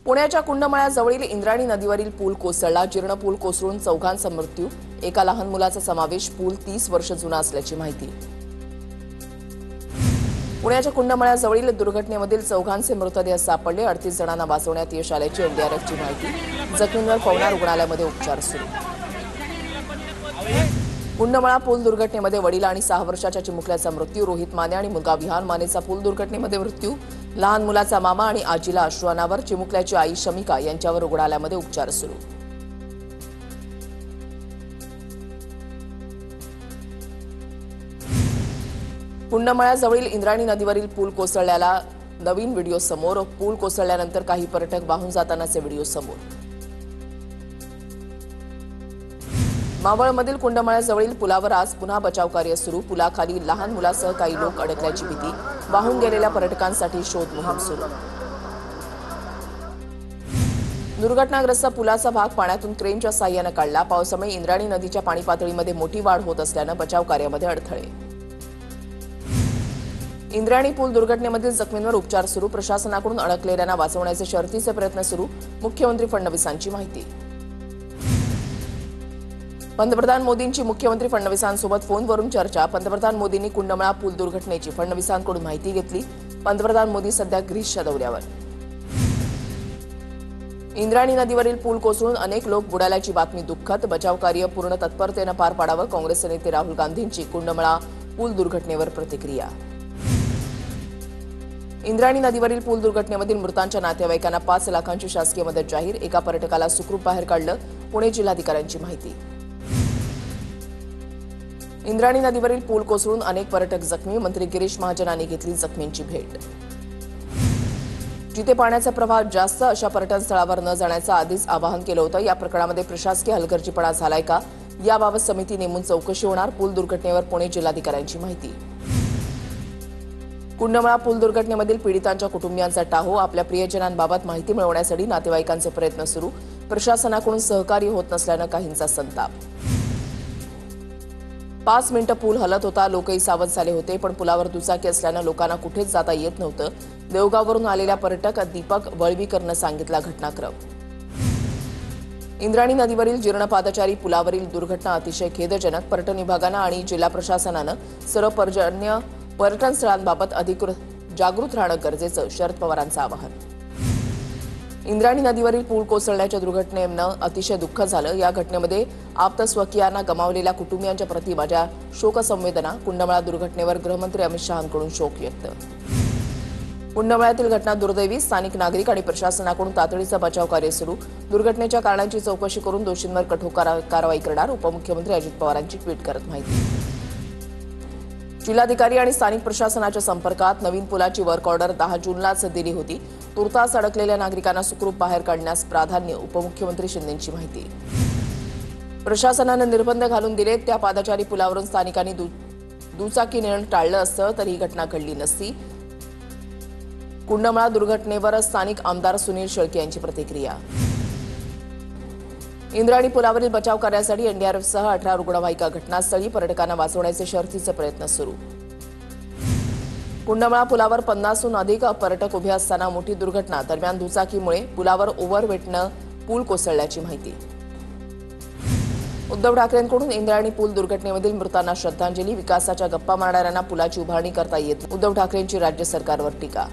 पुण्याच्या कुंडमळ्याजवळील इंद्राणी नदीवरील पूल कोसळला। जीर्ण पूल कोसळून चौघांचा मृत्यू, एका लहान मुलाचा समावेश। पूल 30 वर्ष जुना असल्याची माहिती। पुण्याच्या कुंडमळ्याजवळील दुर्घटनेमधील चौघांचे मृतदेह सापडले। 38 जणांना वाचवण्यात यश आल्याची एनडीआरएफची माहिती। जखमींवर पवना रुग्णालयामध्ये उपचार सुरू। कुंडमळा पूल दुर्घटनेमध्ये वडील आणि 6 वर्षाच्या चिमुकल्याचा मृत्यू। रोहित माने आणि मुलगा विहान मानेचा पूल दुर्घटनेमध्ये मृत्यू। लहान मुलाचा मामा आणि आजीला अश्रू अनावर। चिमुकल्याची आई शमिका यांच्यावर रुग्णालयामध्ये उपचार सुरू। कुंडमळ्याजवळील इंद्राणी नदीवरील पूल कोसळल्याला नवीन व्हिडिओ समोर। पूल कोसळल्यानंतर काही पर्यटक वाहून जातानाचे व्हिडिओ समोर। मावळमधील कुंडमळ्याजवळील पुलावर आज पुन्हा बचाव कार्य सुरू। पुलाखाली लहान मुलासह काही लोक अडकल्याची भीती। वाहून गेलेल्या पर्यटकांसाठी शोध मोहीम सुरू। दुर्घटनाग्रस्त पुलाचा भाग पाण्यातून क्रेनच्या साहाय्याने काढला। पावसामुळे इंद्राणी नदीच्या पाणी पातळीमध्ये मोठी वाढ होत असल्याने बचाव कार्यामध्ये अडथळे। इंद्राणी पूल दुर्घटनेमधील जखमींवर उपचार सुरू। प्रशासनाकडून अडकलेल्यांना वाचवण्याचे शर्थीचे प्रयत्न सुरू। मुख्यमंत्री फडणवीसांची माहिती। पंतप्रधान मोदींची मुख्यमंत्री फडणवीसांसोबत फोनवरून चर्चा। पंतप्रधान मोदींनी कुंडमळा पूल दुर्घटनेची फडणवीसांकडून माहिती घेतली। पंतप्रधान मोदी सध्या ग्रीसच्या दौऱ्यावर। इंद्राणी नदीवरील पूल कोसळून अनेक लोक बुडाल्याची बातमी दुःखद। बचाव कार्य पूर्ण तत्परतेने पार पाडावं। काँग्रेसचे नेते राहुल गांधींची कुंडमळा पूल दुर्घटनेवर प्रतिक्रिया। इंद्राणी नदीवरील पूल दुर्घटनेमधील मृतांच्या नातेवाईकांना 5 लाखांची शासकीय मदत जाहीर। एका पर्यटकाला सुखरूप बाहेर काढलं। पुणे जिल्हाधिकाऱ्यांची माहिती। इंद्राणी नदीवरील पूल कोसळून अनेक पर्यटक जखमी। मंत्री गिरीश महाजनांनी घेतली जखमींची भेट। जिथे पाण्याचा प्रवाह जास्त अशा पर्यटन स्थळावर न जाण्याचं आधीच आवाहन केलं होतं। या प्रकरणामध्ये प्रशासकीय हलगर्जीपणा झालाय का, याबाबत समिती नेमून चौकशी होणार। पूल दुर्घटनेवर पुणे जिल्हाधिकाऱ्यांची माहिती। कुंडमळा पूल दुर्घटनेमधील पीडितांच्या कुटुंबियांचा टाहो। आपल्या प्रियजनांबाबत माहिती मिळवण्यासाठी नातेवाईकांचे प्रयत्न सुरू। प्रशासनाकडून सहकार्य होत नसल्यानं काहींचा संताप। 5 मिनिटं पूल हलत होता। लोकही सावध झाले होते, पण पुलावर दुचाकी असल्यानं लोकांना कुठेच जाता येत नव्हतं। देवगाववरून आलेल्या पर्यटक दीपक वळवीकरनं सांगितला घटनाक्रम। इंद्राणी नदीवरील जीर्ण पादचारी पुलावरील दुर्घटना अतिशय खेदजनक। पर्यटन विभागानं आणि जिल्हा प्रशासनानं सर्व पर्यटन स्थळांबाबत अधिक जागृत राहणं गरजेचं, शरद पवारांचं आवाहन। इंद्राणी नदीवरील पूल कोसळण्याच्या दुर्घटनेनं अतिशय दुःख झालं। या घटनेमध्ये आप्तस्वकीयांना गमावलेल्या कुटुंबियांच्या प्रति माझ्या शोकसंवेदना। कुंडमळा दुर्घटनेवर गृहमंत्री अमित शहांकडून शोक व्यक्त। कुंडमळ्यातील घटना दुर्दैवी। स्थानिक नागरिक आणि प्रशासनाकडून तातडीचं बचाव कार्य सुरू। दुर्घटनेच्या कारणांची चौकशी करून दोषींवर कठोर कारवाई करणार। उपमुख्यमंत्री अजित पवारांची ट्विट करत माहिती। जिल्हाधिकारी आणि स्थानिक प्रशासनाच्या संपर्कात। नवीन पुलाची वर्क ऑर्डर 10 जूनलाच दिली होती। तुर्तास अडकलेल्या नागरिकांना सुखरूप बाहेर काढण्यास प्राधान्य। उपमुख्यमंत्री शिंदेंची माहिती। प्रशासनानं निर्बंध घालून दिले। त्या पादचारी पुलावरून स्थानिकांनी दुचाकी नेणं टाळलं असतं तर ही घटना घडली नसती। कुंडमळा दुर्घटनेवर स्थानिक आमदार सुनील शेळके यांची प्रतिक्रिया। इंद्राणी पुलावरील बचाव कार्यासाठी एनडीआरएफसह 18 रुग्णवाहिका घटनास्थळी। पर्यटकांना वाचवण्याचे शर्थीचे प्रयत्न सुरू। कुंडमळा पुलावर 50हून अधिक पर्यटक उभे असताना मोठी दुर्घटना। दरम्यान दुचाकीमुळे पुलावर ओव्हरवेटनं पूल कोसळल्याची माहिती। उद्धव ठाकरेंकडून इंद्राणी पूल दुर्घटनेमधील मृतांना श्रद्धांजली। विकासाच्या गप्पा मारणाऱ्यांना पुलाची उभारणी करता येत नाही। उद्धव ठाकरेंची राज्य सरकारवर टीका।